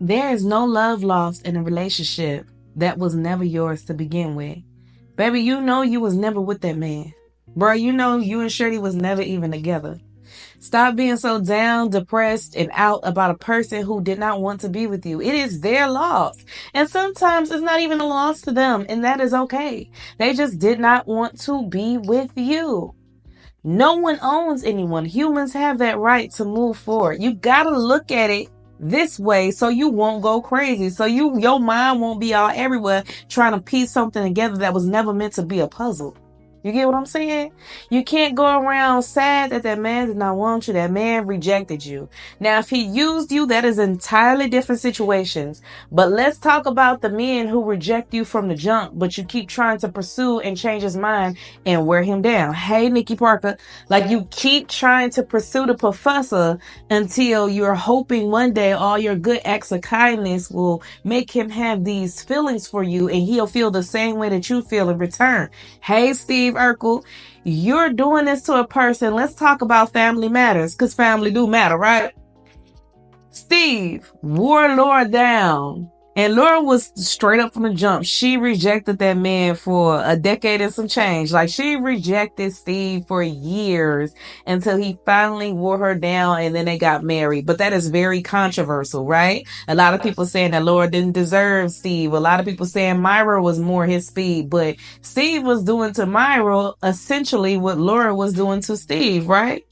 There is no love lost in a relationship that was never yours to begin with. Baby, you know you was never with that man. Bro, you know you and Shirley was never even together. Stop being so down, depressed, and out about a person who did not want to be with you. It is their loss. And sometimes it's not even a loss to them, and that is okay. They just did not want to be with you. No one owns anyone. Humans have that right to move forward. You gotta look at it this way so you won't go crazy. So your mind won't be all everywhere trying to piece something together that was never meant to be a puzzle. You get what I'm saying? You can't go around sad that that man did not want you. That man rejected you. Now, if he used you, that is entirely different situations. But let's talk about the men who reject you from the jump, but you keep trying to pursue and change his mind and wear him down. Hey, Nikki Parker, like you keep trying to pursue the professor until you're hoping one day all your good acts of kindness will make him have these feelings for you and he'll feel the same way that you feel in return. Hey, Steve Urkel, you're doing this to a person. Let's talk about family matters because family do matter, right? Steve wore Laura down. And Laura was straight up from the jump. She rejected that man for a decade and some change. Like she rejected Steve for years until he finally wore her down and then they got married. But that is very controversial, right? A lot of people saying that Laura didn't deserve Steve. A lot of people saying Myra was more his speed. But Steve was doing to Myra essentially what Laura was doing to Steve, right?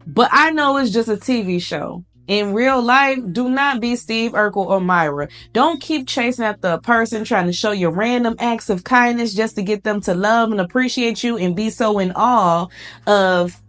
But I know it's just a TV show. In real life, do not be Steve Urkel or Myra. Don't keep chasing after a person trying to show you random acts of kindness just to get them to love and appreciate you and be so in awe of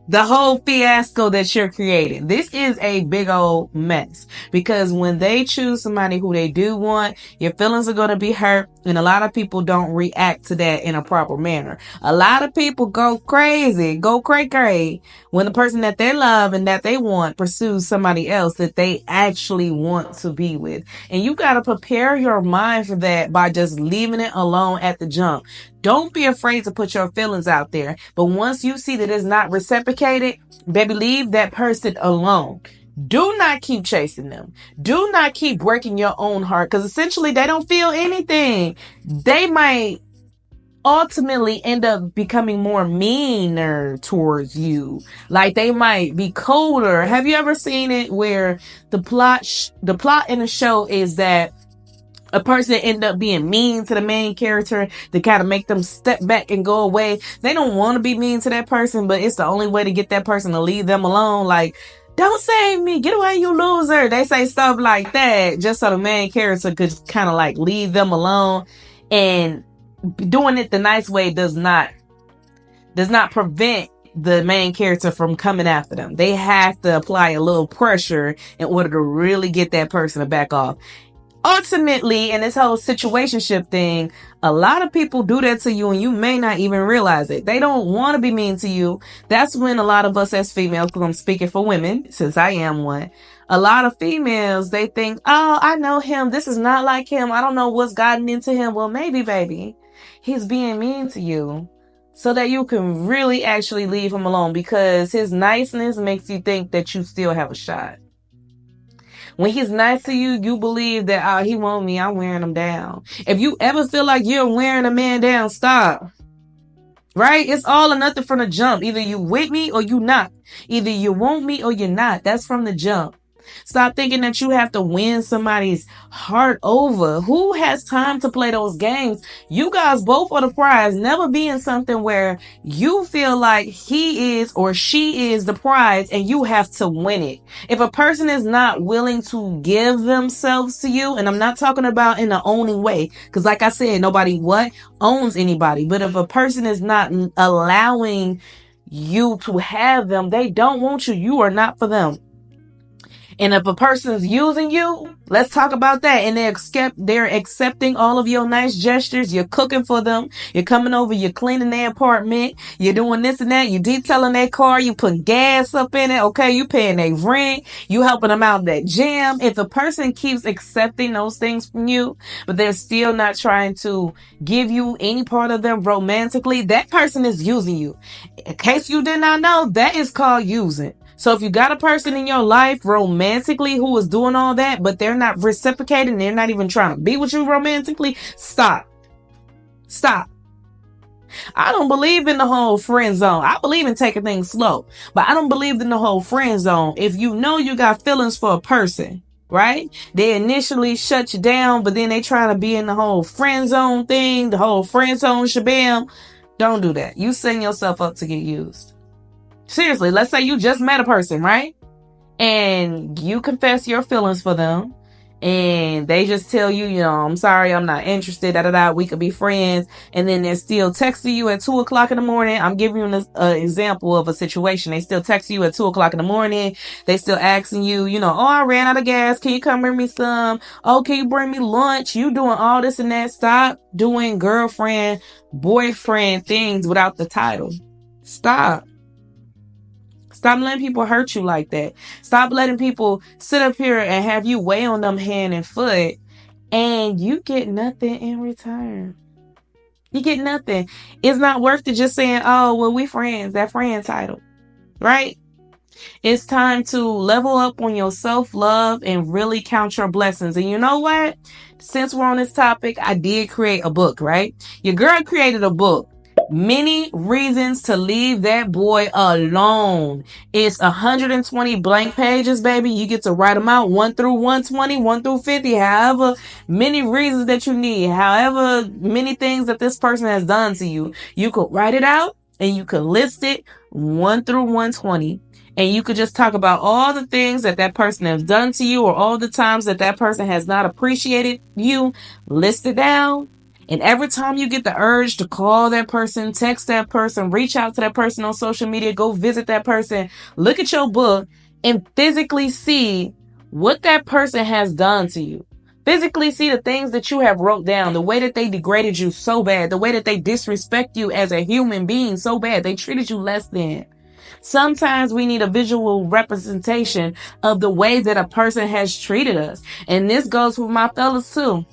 the whole fiasco that you're creating. This is a big old mess because when they choose somebody who they do want, your feelings are going to be hurt. And a lot of people don't react to that in a proper manner. A lot of people go crazy, go cray cray when the person that they love and that they want pursues somebody else that they actually want to be with. And you got to prepare your mind for that by just leaving it alone at the jump. Don't be afraid to put your feelings out there. But once you see that it's not reciprocated, baby, leave that person alone. Do not keep chasing them. Do not keep breaking your own heart because essentially they don't feel anything. They might ultimately end up becoming more meaner towards you. Like they might be colder. Have you ever seen it where the plot in the show is that a person end up being mean to the main character to kind of make them step back and go away. They don't want to be mean to that person, but it's the only way to get that person to leave them alone. Like, don't save me. Get away, you loser. They say stuff like that just so the main character could kind of like leave them alone. And doing it the nice way does not prevent the main character from coming after them. They have to apply a little pressure in order to really get that person to back off. Ultimately, in this whole situationship thing, a lot of people do that to you and you may not even realize it. They don't want to be mean to you. That's when a lot of us as females, because I'm speaking for women, since I am one, a lot of females, they think, oh, I know him. This is not like him. I don't know what's gotten into him. Well, maybe, baby, he's being mean to you so that you can really actually leave him alone because his niceness makes you think that you still have a shot. When he's nice to you, you believe that, oh, he want me, I'm wearing him down. If you ever feel like you're wearing a man down, stop. Right? It's all or nothing from the jump. Either you with me or you not. Either you want me or you're not. That's from the jump. Stop thinking that you have to win somebody's heart over. Who has time to play those games? You guys both are the prize. Never be in something where you feel like he is or she is the prize and you have to win it. If a person is not willing to give themselves to you, and I'm not talking about in an owning way, because like I said, nobody owns anybody. But if a person is not allowing you to have them, they don't want you. You are not for them. And if a person's using you, let's talk about that. And they're accepting all of your nice gestures. You're cooking for them. You're coming over. You're cleaning their apartment. You're doing this and that. You're detailing their car. You put gas up in it. Okay. You paying their rent. You helping them out that gym. If a person keeps accepting those things from you, but they're still not trying to give you any part of them romantically, that person is using you. In case you did not know, that is called using. So if you got a person in your life romantically who is doing all that, but they're not reciprocating, they're not even trying to be with you romantically, stop. Stop. I don't believe in the whole friend zone. I believe in taking things slow, but I don't believe in the whole friend zone. If you know you got feelings for a person, right? They initially shut you down, but then they trying to be in the whole friend zone thing, the whole friend zone shabam. Don't do that. You setting yourself up to get used. Seriously, let's say you just met a person, right? And you confess your feelings for them, and they just tell you, I'm sorry, I'm not interested, we could be friends, and then they're still texting you at 2 o'clock in the morning. I'm giving you an example of a situation. They still text you at 2 o'clock in the morning. They still asking you, oh, I ran out of gas. Can you come bring me some? Oh, can you bring me lunch? You doing all this and that. Stop doing girlfriend, boyfriend things without the title. Stop. Stop letting people hurt you like that. Stop letting people sit up here and have you weigh on them hand and foot, and you get nothing in return. You get nothing. It's not worth it just saying, oh, well, we friends, that friend title, right? It's time to level up on your self-love and really count your blessings. And you know what? Since we're on this topic, I did create a book, right? Your girl created a book. Many reasons to leave that boy alone. It's 120 blank pages, baby. You get to write them out 1 through 120, 1 through 50, however many reasons that you need, however many things that this person has done to you. You could write it out and you could list it 1 through 120. And you could just talk about all the things that that person has done to you, or all the times that that person has not appreciated you. List it down. And every time you get the urge to call that person, text that person, reach out to that person on social media, go visit that person, look at your book and physically see what that person has done to you. Physically see the things that you have wrote down, the way that they degraded you so bad, the way that they disrespect you as a human being so bad, they treated you less than. Sometimes we need a visual representation of the way that a person has treated us. And this goes with my fellas too.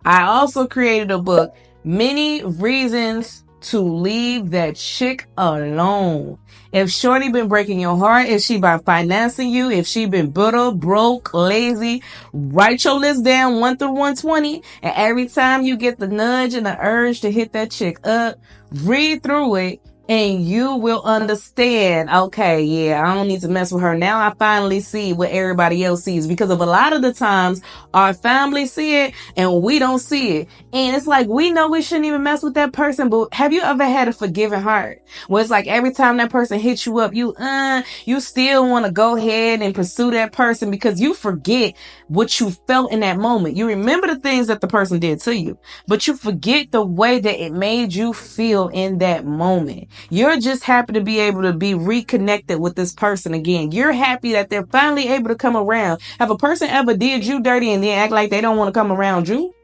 I also created a book, Many Reasons to Leave That Chick Alone. If shorty been breaking your heart, if she been financing you, if she been bitter, broke, lazy, write your list down 1 through 120. And every time you get the nudge and the urge to hit that chick up, read through it. And you will understand, okay, yeah, I don't need to mess with her. Now I finally see what everybody else sees, because of a lot of the times our family see it and we don't see it. And it's like, we know we shouldn't even mess with that person, but have you ever had a forgiving heart where it's like every time that person hits you up, you still want to go ahead and pursue that person because you forget what you felt in that moment. You remember the things that the person did to you, but you forget the way that it made you feel in that moment. You're just happy to be able to be reconnected with this person again. You're happy that they're finally able to come around. Have a person ever did you dirty and then act like they don't want to come around you?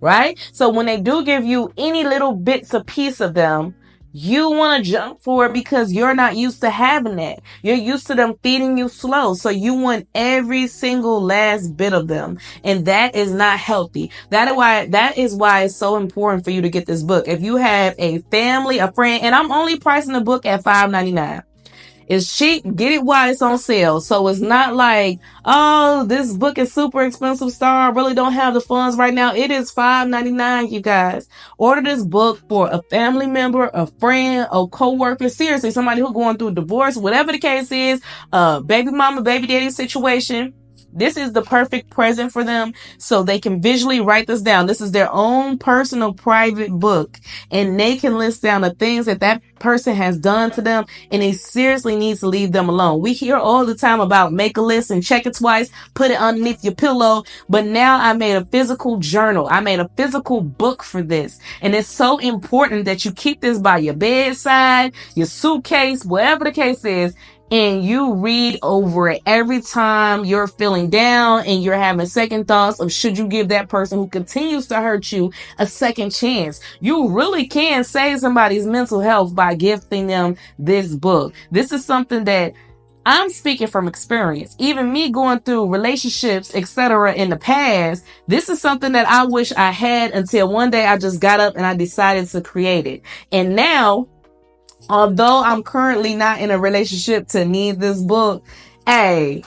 Right? So when they do give you any little bits of piece of them, you want to jump for it because you're not used to having that. You're used to them feeding you slow. So you want every single last bit of them. And that is not healthy. That is why it's so important for you to get this book. If you have a family, a friend, and I'm only pricing the book at $5.99. It's cheap. Get it while it's on sale. So it's not like, oh, this book is super expensive, star. I really don't have the funds right now. It is $5.99, you guys. Order this book for a family member, a friend, a coworker. Seriously, somebody who's going through a divorce, whatever the case is, baby mama, baby daddy situation. This is the perfect present for them so they can visually write this down. This is their own personal private book, and they can list down the things that that person has done to them, and it seriously needs to leave them alone. We hear all the time about make a list and check it twice, put it underneath your pillow, but now I made a physical journal. I made a physical book for this, and it's so important that you keep this by your bedside, your suitcase, whatever the case is, and you read over it every time you're feeling down and you're having second thoughts of should you give that person who continues to hurt you a second chance. You really can save somebody's mental health by gifting them this book. This is something that I'm speaking from experience. Even me going through relationships, etc. in the past, this is something that I wish I had until one day I just got up and I decided to create it. And now Although I'm currently not in a relationship to need this book, hey,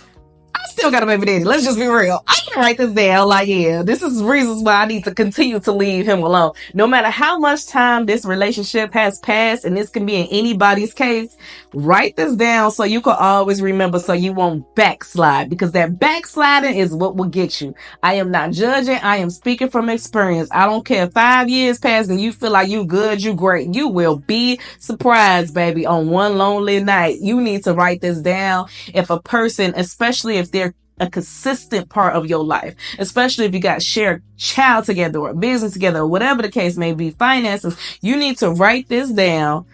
I still got a baby daddy. Let's just be real. I can write this down. Like, yeah, this is reasons why I need to continue to leave him alone. No matter how much time this relationship has passed, and this can be in anybody's case, write this down so you can always remember so you won't backslide, because that backsliding is what will get you. I am not judging. I am speaking from experience. I don't care if 5 years pass and you feel like you good, you great. You will be surprised, baby, on one lonely night. You need to write this down. If a person, especially if they're a consistent part of your life, especially if you got shared child together or business together or whatever the case may be, finances, you need to write this down.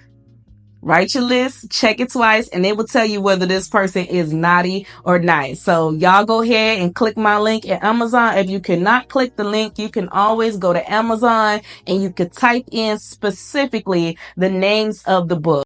Write your list, check it twice, and it will tell you whether this person is naughty or nice. So y'all go ahead and click my link at Amazon. If you cannot click the link, you can always go to Amazon and you could type in specifically the names of the book.